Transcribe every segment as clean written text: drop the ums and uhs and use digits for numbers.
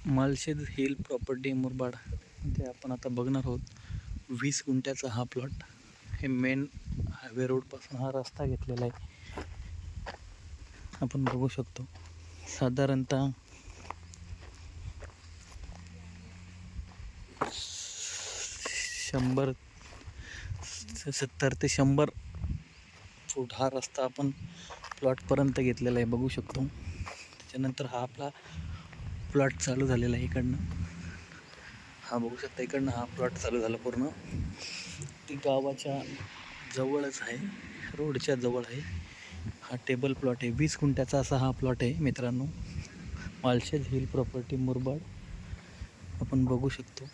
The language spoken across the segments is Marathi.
मालशेज हिल प्रॉपर्टी मुरबाड ते आपण आता बघणार आहोत. 20 गुंठ्याचा हा प्लॉट. हे मेन हायवे रोडपासून हा रस्ता घेतलेला आहे. आपण बघू शकतो साधारणतः 70 ते 100 फूट हा रस्ता आपण प्लॉटपर्यंत घेतलेला आहे, बघू शकतो. त्याच्यानंतर हा आपला प्लॉट चालू झालेला आहे. इकडनं हा बघू शकता, इकडनं हा प्लॉट चालू झाला पूर्ण. ती गावाच्या जवळच आहे, रोडच्या जवळ आहे. हा टेबल प्लॉट आहे. 20 गुंठ्याचा असा हा प्लॉट आहे मित्रांनो. मालशेज हिल प्रॉपर्टी मुरबाड आपण बघू शकतो.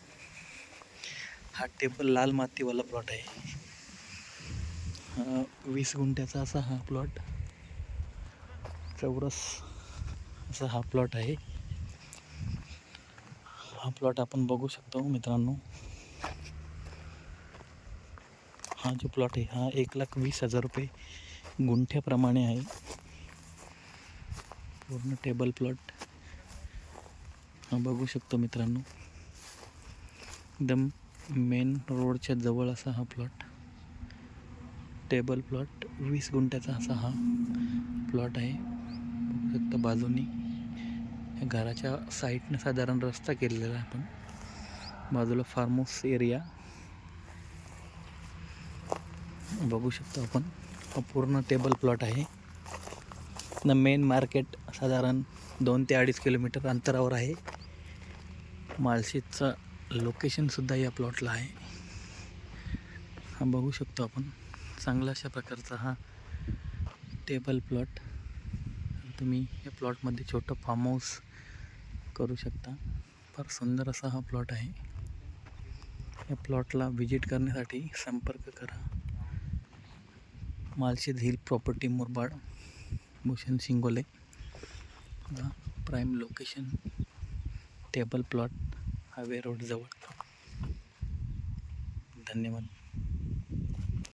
हा टेबल लाल मातीवाला प्लॉट आहे. 20 गुंठ्याचा असा हा प्लॉट, चौरस असा हा प्लॉट आहे. हा प्लॉट आपण बघू शकतो मित्रांनो. हा जो प्लॉट आहे हा 1,20,000 रुपये गुंठ्याप्रमाणे आहे. पूर्ण टेबल प्लॉट हा बघू शकतो मित्रांनो. एकदम मेन रोडच्या जवळ असा हा प्लॉट, टेबल प्लॉट. 20 गुंठ्याचा असा हा प्लॉट आहे. बघू शकता बाजूनी घराच्या साईडनं साधारण रस्ता केलेला आहे. आपण बाजूला फार्म हाऊस एरिया बघू शकतो आपण. हा पूर्ण टेबल प्लॉट आहे. मेन मार्केट साधारण 2 ते 2.5 किलोमीटर अंतरावर आहे. मालशेजचं लोकेशनसुद्धा या प्लॉटला आहे. हा बघू शकतो आपण. चांगला अशा प्रकारचा हा टेबल प्लॉट. तुम्ही या प्लॉटमध्ये छोटं फार्म हाऊस करू शकता. फार सुंदर असा हा प्लॉट आहे. या प्लॉटला व्हिजिट करण्यासाठी संपर्क करा. Malshej hill property Murbad, Bhushan Shingole. Prime location, table plot, highway road जवळ. धन्यवाद.